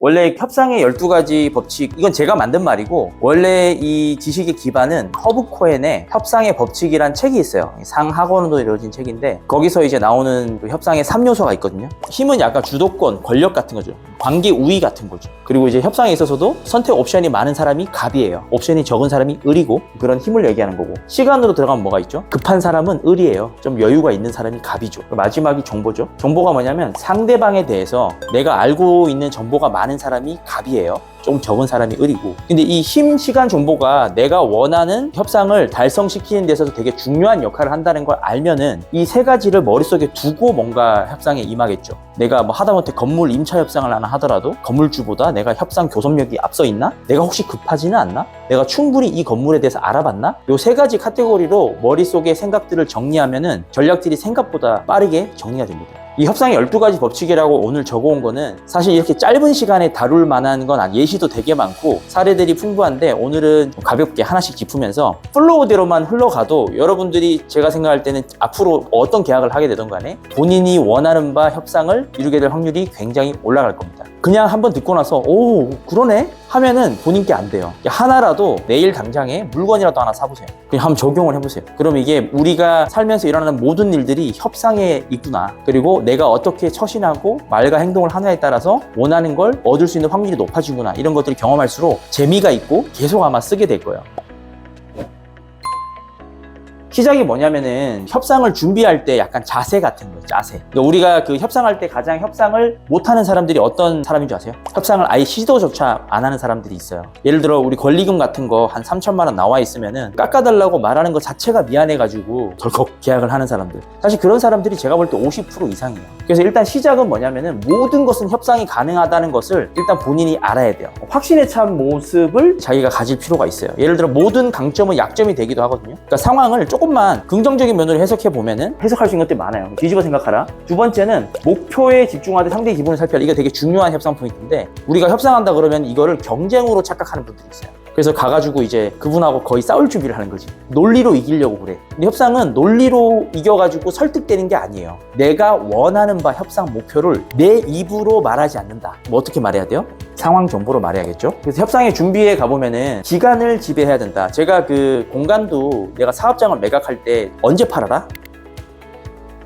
원래 협상의 12가지 법칙, 이건 제가 만든 말이고, 원래 이 지식의 기반은 허브 코엔의 협상의 법칙이란 책이 있어요. 상학원으로 이루어진 책인데, 거기서 이제 나오는 그 협상의 3요소가 있거든요. 힘은 약간 주도권, 권력 같은 거죠. 관계 우위 같은 거죠. 그리고 이제 협상에 있어서도 선택 옵션이 많은 사람이 갑이에요. 옵션이 적은 사람이 을이고, 그런 힘을 얘기하는 거고. 시간으로 들어가면 뭐가 있죠? 급한 사람은 을이에요. 좀 여유가 있는 사람이 갑이죠. 마지막이 정보죠. 정보가 뭐냐면 상대방에 대해서 내가 알고 있는 정보가 많은 사람이 갑이에요. 좀 적은 사람이 을이고. 근데 이 힘, 시간, 정보가 내가 원하는 협상을 달성시키는 데 있어서 되게 중요한 역할을 한다는 걸 알면은 이 세 가지를 머릿속에 두고 뭔가 협상에 임하겠죠. 내가 뭐 하다못해 건물 임차 협상을 하나 하더라도 건물주보다 내가 협상 교섭력이 앞서 있나? 내가 혹시 급하지는 않나? 내가 충분히 이 건물에 대해서 알아봤나? 요 세 가지 카테고리로 머릿속에 생각들을 정리하면은 전략들이 생각보다 빠르게 정리가 됩니다. 이 협상의 12가지 법칙이라고 오늘 적어온 거는 사실 이렇게 짧은 시간에 다룰 만한 건 예시도 되게 많고 사례들이 풍부한데, 오늘은 가볍게 하나씩 짚으면서 플로우대로만 흘러가도 여러분들이 제가 생각할 때는 앞으로 어떤 계약을 하게 되든 간에 본인이 원하는 바 협상을 이루게 될 확률이 굉장히 올라갈 겁니다. 그냥 한번 듣고 나서 오 그러네 하면은 본인께 안 돼요. 하나라도 내일 당장에 물건이라도 하나 사보세요. 그냥 한번 적용을 해보세요. 그럼 이게 우리가 살면서 일어나는 모든 일들이 협상에 있구나, 그리고 내가 어떻게 처신하고 말과 행동을 하느냐에 따라서 원하는 걸 얻을 수 있는 확률이 높아지구나, 이런 것들을 경험할수록 재미가 있고 계속 아마 쓰게 될 거예요. 시작이 뭐냐면은 협상을 준비할 때 약간 자세 같은 거예요. 자세. 그러니까 우리가 그 협상할 때 가장 협상을 못하는 사람들이 어떤 사람인 줄 아세요? 협상을 아예 시도조차 안 하는 사람들이 있어요. 예를 들어 우리 권리금 같은 거 한 3천만 원 나와 있으면은 깎아달라고 말하는 것 자체가 미안해가지고 덜컥 계약을 하는 사람들. 사실 그런 사람들이 제가 볼 때 50% 이상이에요. 그래서 일단 시작은 뭐냐면은 모든 것은 협상이 가능하다는 것을 일단 본인이 알아야 돼요. 확신에 찬 모습을 자기가 가질 필요가 있어요. 예를 들어 모든 강점은 약점이 되기도 하거든요. 그러니까 상황을 조금만 긍정적인 면으로 해석해 보면은 해석할 수 있는 것들이 많아요. 뒤집어 생각하라. 두 번째는 목표에 집중하되 상대의 기분을 살펴라. 이거 되게 중요한 협상 포인트인데, 우리가 협상한다 그러면 이거를 경쟁으로 착각하는 분들이 있어요. 그래서 가가지고 이제 그분하고 거의 싸울 준비를 하는 거지. 논리로 이기려고 그래. 근데 협상은 논리로 이겨가지고 설득되는 게 아니에요. 내가 원하는 바 협상 목표를 내 입으로 말하지 않는다. 뭐 어떻게 말해야 돼요? 상황 정보로 말해야겠죠. 그래서 협상의 준비에 가보면은 기간을 지배해야 된다. 제가 그 공간도 내가 사업장을 매각할 때 언제 팔아라?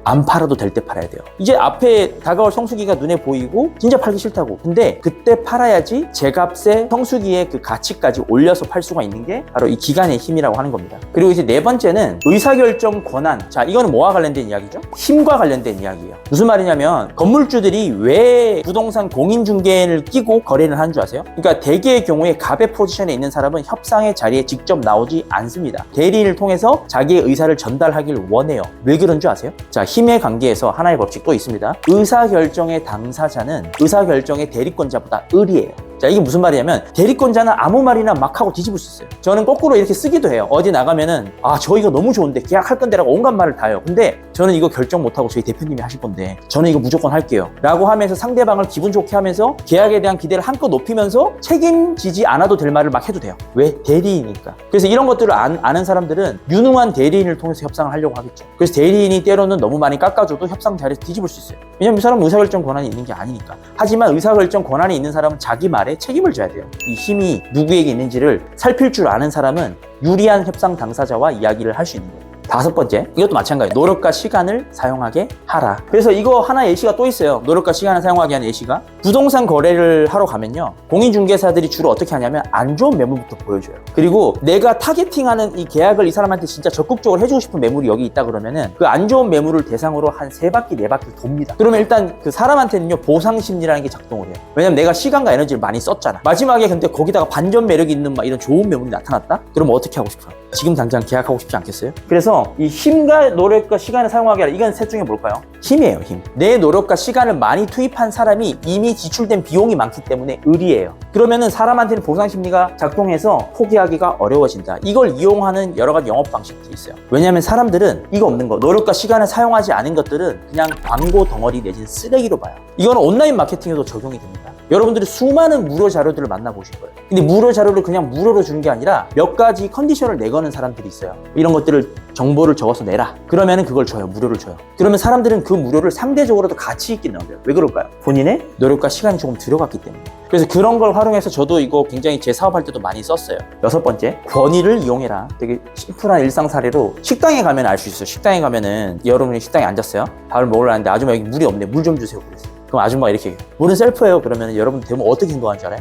안 팔아도 될 때 팔아야 돼요. 이제 앞에 다가올 성수기가 눈에 보이고 진짜 팔기 싫다고. 근데 그때 팔아야지 제 값에 성수기의 그 가치까지 올려서 팔 수가 있는 게 바로 이 기간의 힘이라고 하는 겁니다. 그리고 이제 네 번째는 의사결정 권한. 자, 이거는 뭐와 관련된 이야기죠? 힘과 관련된 이야기예요. 무슨 말이냐면 건물주들이 왜 부동산 공인중개인을 끼고 거래를 하는 줄 아세요? 그러니까 대개의 경우에 갑의 포지션에 있는 사람은 협상의 자리에 직접 나오지 않습니다. 대리인을 통해서 자기의 의사를 전달하길 원해요. 왜 그런 줄 아세요? 자, 힘의 관계에서 하나의 법칙도 있습니다. 의사결정의 당사자는 의사결정의 대리권자보다 을이에요. 자, 이게 무슨 말이냐면 대리권자는 아무 말이나 막 하고 뒤집을 수 있어요. 저는 거꾸로 이렇게 쓰기도 해요. 어디 나가면은 저 이거 너무 좋은데 계약할 건데 라고 온갖 말을 다 해요. 근데 저는 이거 결정 못하고 저희 대표님이 하실 건데 저는 이거 무조건 할게요 라고 하면서 상대방을 기분 좋게 하면서 계약에 대한 기대를 한껏 높이면서 책임지지 않아도 될 말을 막 해도 돼요. 왜? 대리인이니까. 그래서 이런 것들을 아는 사람들은 유능한 대리인을 통해서 협상을 하려고 하겠죠. 그래서 대리인이 때로는 너무 많이 깎아줘도 협상 자리에서 뒤집을 수 있어요. 왜냐면 이 사람은 의사결정 권한이 있는 게 아니니까. 하지만 의사결정 권한이 있는 사람은 자기 말에 책임을 져야 돼요. 이 힘이 누구에게 있는지를 살필 줄 아는 사람은 유리한 협상 당사자와 이야기를 할 수 있는 거예요. 다섯 번째, 이것도 마찬가지예요. 노력과 시간을 사용하게 하라. 그래서 이거 하나 예시가 또 있어요. 노력과 시간을 사용하게 하는 예시가, 부동산 거래를 하러 가면요, 공인중개사들이 주로 어떻게 하냐면 안 좋은 매물부터 보여줘요. 그리고 내가 타겟팅하는 이 계약을 이 사람한테 진짜 적극적으로 해주고 싶은 매물이 여기 있다 그러면은 그 안 좋은 매물을 대상으로 한 3바퀴 4바퀴 돕니다. 그러면 일단 그 사람한테는요 보상심리라는 게 작동을 해요. 왜냐면 내가 시간과 에너지를 많이 썼잖아. 마지막에 근데 거기다가 반전 매력이 있는 막 이런 좋은 매물이 나타났다? 그러면 어떻게 하고 싶어요? 지금 당장 계약하고 싶지 않겠어요? 그래서 이 힘과 노력과 시간을 사용하게 하라. 이건 셋 중에 뭘까요? 힘이에요. 힘. 내 노력과 시간을 많이 투입한 사람이 이미 지출된 비용이 많기 때문에 을이에요. 그러면은 사람한테는 보상 심리가 작동해서 포기하기가 어려워진다. 이걸 이용하는 여러 가지 영업 방식들이 있어요. 왜냐하면 사람들은 이거 없는 거, 노력과 시간을 사용하지 않은 것들은 그냥 광고 덩어리 내진 쓰레기로 봐요. 이거는 온라인 마케팅에도 적용이 됩니다. 여러분들이 수많은 무료 자료들을 만나보실 거예요. 근데 무료 자료를 그냥 무료로 주는 게 아니라 몇 가지 컨디션을 내거는 사람들이 있어요. 이런 것들을 정보를 적어서 내라. 그러면은 그걸 줘요. 무료를 줘요. 그러면 사람들은 그 무료를 상대적으로도 가치 있게 넘겨요. 왜 그럴까요? 본인의 노력과 시간이 조금 들어갔기 때문에. 그래서 그런 걸 활용해서 저도 이거 굉장히 제 사업할 때도 많이 썼어요. 6번째, 권위를 이용해라. 되게 심플한 일상 사례로 식당에 가면 알 수 있어요. 식당에 가면은 여러분이 식당에 앉았어요. 밥을 먹으러 왔는데 아줌마 여기 물이 없네. 물 좀 주세요. 그랬어요. 그럼 아줌마가 이렇게 얘기해요. 물은 셀프예요. 그러면 여러분 대부분 어떻게 행동하는지 알아요?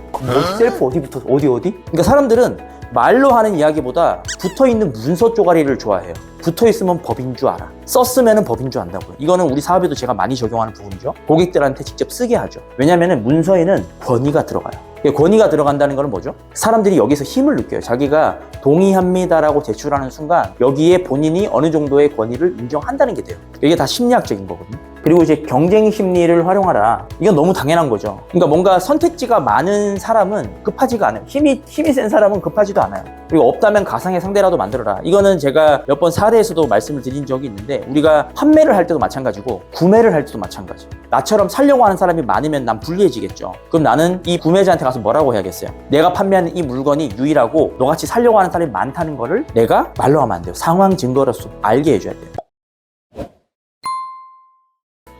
셀프 어디부터 어디? 그러니까 사람들은 말로 하는 이야기보다 붙어있는 문서 쪼가리를 좋아해요. 붙어있으면 법인 줄 알아. 썼으면 법인 줄 안다고요. 이거는 우리 사업에도 제가 많이 적용하는 부분이죠. 고객들한테 직접 쓰게 하죠. 왜냐하면 문서에는 권위가 들어가요. 권위가 들어간다는 건 뭐죠? 사람들이 여기서 힘을 느껴요. 자기가 동의합니다라고 제출하는 순간 여기에 본인이 어느 정도의 권위를 인정한다는 게 돼요. 이게 다 심리학적인 거거든요. 그리고 이제 경쟁 심리를 활용하라. 이건 너무 당연한 거죠. 그러니까 뭔가 선택지가 많은 사람은 급하지가 않아요. 힘이 센 사람은 급하지도 않아요. 그리고 없다면 가상의 상대라도 만들어라. 이거는 제가 몇 번 사례에서도 말씀을 드린 적이 있는데 우리가 판매를 할 때도 마찬가지고 구매를 할 때도 마찬가지예요. 나처럼 살려고 하는 사람이 많으면 난 불리해지겠죠. 그럼 나는 이 구매자한테 가서 뭐라고 해야겠어요? 내가 판매하는 이 물건이 유일하고 너같이 살려고 하는 사람이 많다는 거를 내가 말로 하면 안 돼요. 상황 증거로서 알게 해줘야 돼요.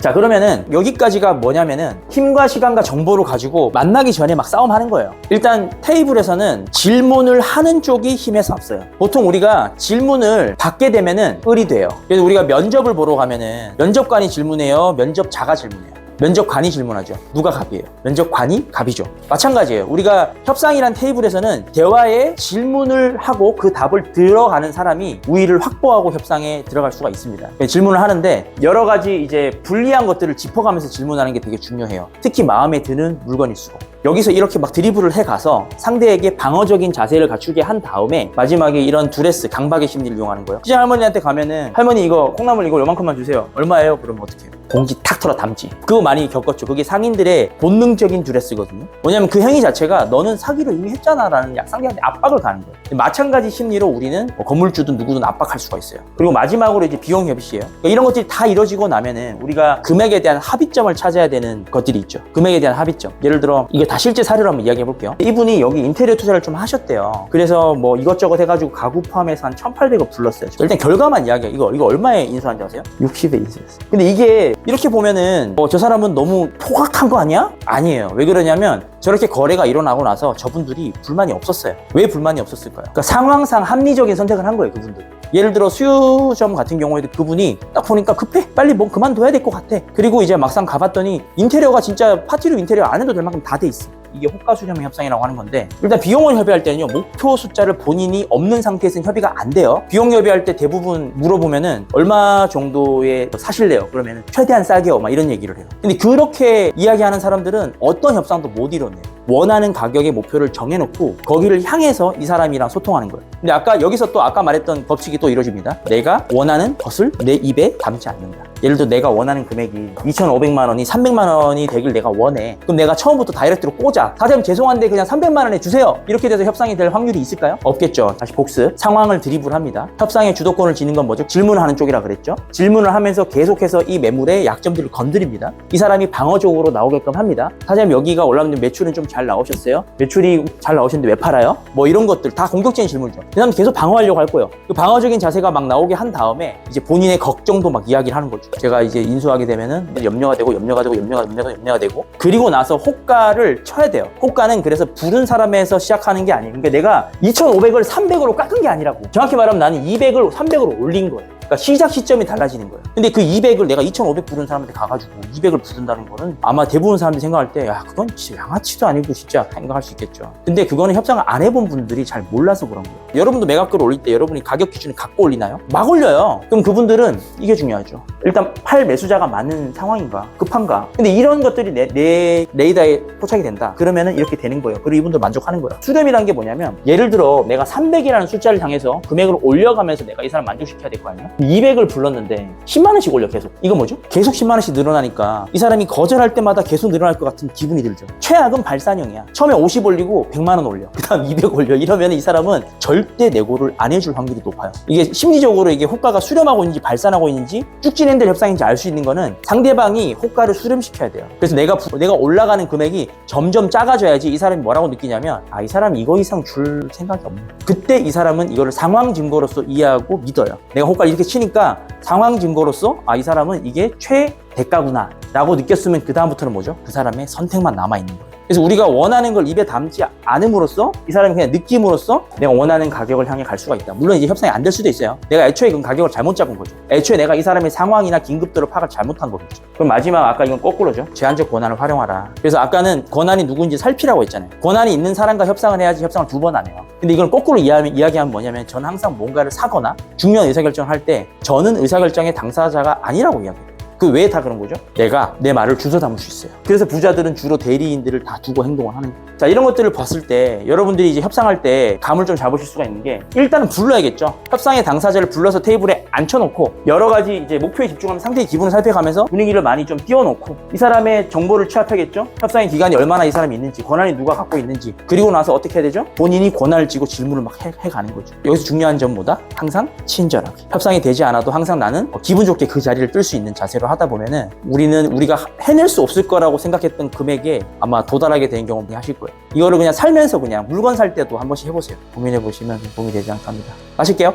자, 그러면은 여기까지가 뭐냐면은 힘과 시간과 정보를 가지고 만나기 전에 막 싸움하는 거예요. 일단 테이블에서는 질문을 하는 쪽이 힘에서 앞서요. 보통 우리가 질문을 받게 되면은 을이 돼요. 그래서 우리가 면접을 보러 가면은 면접관이 질문해요, 면접자가 질문해요. 면접관이 질문하죠. 누가 갑이에요? 면접관이 갑이죠. 마찬가지예요. 우리가 협상이란 테이블에서는 대화에 질문을 하고 그 답을 들어가는 사람이 우위를 확보하고 협상에 들어갈 수가 있습니다. 질문을 하는데 여러 가지 이제 불리한 것들을 짚어가면서 질문하는 게 되게 중요해요. 특히 마음에 드는 물건일수록. 여기서 이렇게 막 드리블을 해가서 상대에게 방어적인 자세를 갖추게 한 다음에 마지막에 이런 두레스, 강박의 심리를 이용하는 거예요. 시장 할머니한테 가면은 할머니 이거 콩나물 이거 요만큼만 주세요. 얼마예요? 그러면 어떻게 해요? 봉지 탁 털어 담지. 그거 많이 겪었죠. 그게 상인들의 본능적인 두레스거든요. 뭐냐면 그 행위 자체가 너는 사기로 이미 했잖아 라는 상대한테 압박을 가는 거예요. 마찬가지 심리로 우리는 건물주든 누구든 압박할 수가 있어요. 그리고 마지막으로 이제 비용 협의시에요. 그러니까 이런 것들이 다 이루어지고 나면은 우리가 금액에 대한 합의점을 찾아야 되는 것들이 있죠. 금액에 대한 합의점. 예를 들어 이게 다 실제 사례로 한번 이야기해 볼게요. 이분이 여기 인테리어 투자를 좀 하셨대요. 그래서 뭐 이것저것 해가지고 가구 포함해서 한 1,800억 불렀어요. 일단 결과만 이야기해요. 이거 얼마에 인수한지 아세요? 60에 인수했어요. 근데 이게 이렇게 보면은 저 사람은 너무 포악한 거 아니야? 아니에요. 왜 그러냐면 저렇게 거래가 일어나고 나서 저분들이 불만이 없었어요. 왜 불만이 없었을까요? 그러니까 상황상 합리적인 선택을 한 거예요, 그분들. 예를 들어 수유점 같은 경우에도 그분이 딱 보니까 급해, 빨리 뭐 그만둬야 될 것 같아. 그리고 이제 막상 가봤더니 인테리어가 진짜 파티룸 인테리어 안 해도 될 만큼 다 돼 있어. 이게 호가 수렴 협상이라고 하는 건데, 일단 비용을 협의할 때는요, 목표 숫자를 본인이 없는 상태에서는 협의가 안 돼요. 비용 협의할 때 대부분 물어보면은 얼마 정도에 사실래요? 그러면은 최대한 싸게요, 막 이런 얘기를 해요. 근데 그렇게 이야기하는 사람들은 어떤 협상도 못 이뤄내요. 원하는 가격의 목표를 정해놓고 거기를 향해서 이 사람이랑 소통하는 거예요. 근데 여기서 또 아까 말했던 법칙이 또 이루어집니다. 내가 원하는 것을 내 입에 담지 않는다. 예를 들어 내가 원하는 금액이 2,500만 원이 300만 원이 되길 내가 원해. 그럼 내가 처음부터 다이렉트로 꽂아. 사장님 죄송한데 그냥 300만 원에 주세요. 이렇게 돼서 협상이 될 확률이 있을까요? 없겠죠. 다시 복습. 상황을 드리블합니다. 협상의 주도권을 지는 건 뭐죠? 질문을 하는 쪽이라 그랬죠. 질문을 하면서 계속해서 이 매물의 약점들을 건드립니다. 이 사람이 방어적으로 나오게끔 합니다. 사장님 여기가 올라오는데 매출은 좀 잘 나오셨어요? 매출이 잘 나오셨는데 왜 팔아요? 뭐 이런 것들 다 공격적인 질문이죠. 그 사람 계속 방어하려고 할 거예요. 그 방어적인 자세가 막 나오게 한 다음에 이제 본인의 걱정도 막 이야기를 하는 거죠. 제가 이제 인수하게 되면은 염려가 되고 그리고 나서 호가를 쳐야 돼요. 호가는 그래서 부른 사람에서 시작하는 게 아니에요. 그러니까 내가 2,500을 300으로 깎은 게 아니라고. 정확히 말하면 나는 200을 300으로 올린 거예요. 그러니까 시작 시점이 달라지는 거예요. 근데 그 200을 내가 2,500 부른 사람한테 가가지고 200을 부른다는 거는 아마 대부분 사람들이 생각할 때 야 그건 진짜 양아치도 아니고 진짜 생각할 수 있겠죠. 근데 그거는 협상을 안 해본 분들이 잘 몰라서 그런 거예요. 여러분도 매각글을 올릴 때 여러분이 가격 기준을 갖고 올리나요? 막 올려요. 그럼 그분들은 이게 중요하죠. 일단 팔 매수자가 많은 상황인가? 급한가? 근데 이런 것들이 내 레이더에 포착이 된다. 그러면은 이렇게 되는 거예요. 그리고 이분들 만족하는 거예요. 수렴이라는 게 뭐냐면 예를 들어 내가 300이라는 숫자를 향해서 금액을 올려가면서 내가 이 사람 만족시켜야 될 거 아니에요? 200을 불렀는데 10만 원씩 올려 계속. 이거 뭐죠? 계속 10만 원씩 늘어나니까 이 사람이 거절할 때마다 계속 늘어날 것 같은 기분이 들죠. 최악은 발산형이야. 처음에 50 올리고 100만 원 올려. 그 다음 200 올려. 이러면 이 사람은 절대 내고를 안 해줄 확률이 높아요. 이게 심리적으로 이게 호가가 수렴하고 있는지 발산하고 있는지 쭉진 핸들 협상인지 알 수 있는 거는 상대방이 호가를 수렴시켜야 돼요. 그래서 내가 올라가는 금액이 점점 작아져야지 이 사람이 뭐라고 느끼냐면 이 사람이 이거 이상 줄 생각이 없네. 그때 이 사람은 이거를 상황 증거로서 이해하고 믿어요. 내가 호가를 이렇게 치니까 상황 증거로서 이 사람은 이게 최대가구나 라고 느꼈으면 그 다음부터는 뭐죠? 그 사람의 선택만 남아있는 거예요. 그래서 우리가 원하는 걸 입에 담지 않음으로써 이 사람이 그냥 느낌으로써 내가 원하는 가격을 향해 갈 수가 있다. 물론 이제 협상이 안 될 수도 있어요. 내가 애초에 그 가격을 잘못 잡은 거죠. 애초에 내가 이 사람의 상황이나 긴급도를 파악을 잘못한 거겠죠. 그럼 마지막 아까 이건 거꾸로죠. 제한적 권한을 활용하라. 그래서 아까는 권한이 누구인지 살피라고 했잖아요. 권한이 있는 사람과 협상을 해야지 협상을 두 번 안 해요. 근데 이걸 거꾸로 이야기하면 뭐냐면 저는 항상 뭔가를 사거나 중요한 의사결정을 할 때 저는 의사결정의 당사자가 아니라고 이야기해요. 그 왜 다 그런 거죠? 내가 내 말을 주워 담을 수 있어요. 그래서 부자들은 주로 대리인들을 다 두고 행동을 하는 거예요. 자, 이런 것들을 봤을 때 여러분들이 이제 협상할 때 감을 좀 잡으실 수가 있는 게 일단은 불러야겠죠. 협상의 당사자를 불러서 테이블에 앉혀놓고 여러 가지 이제 목표에 집중하면서 상대의 기분을 살펴가면서 분위기를 많이 좀 띄워놓고 이 사람의 정보를 취합하겠죠. 협상의 기간이 얼마나 이 사람이 있는지, 권한이 누가 갖고 있는지, 그리고 나서 어떻게 해야 되죠? 본인이 권한을 쥐고 질문을 막 해가는 거죠. 여기서 중요한 점 뭐다? 항상 친절하게. 협상이 되지 않아도 항상 나는 기분 좋게 그 자리를 뜰 수 있는 자세로 하다 보면은 우리가 해낼 수 없을 거라고 생각했던 금액에 아마 도달하게 되는 경우 많이 하실 거예요. 이거를 그냥 살면서 그냥 물건 살 때도 한 번씩 해보세요. 고민해 보시면 도움이 되지 않을까 합니다. 마실게요.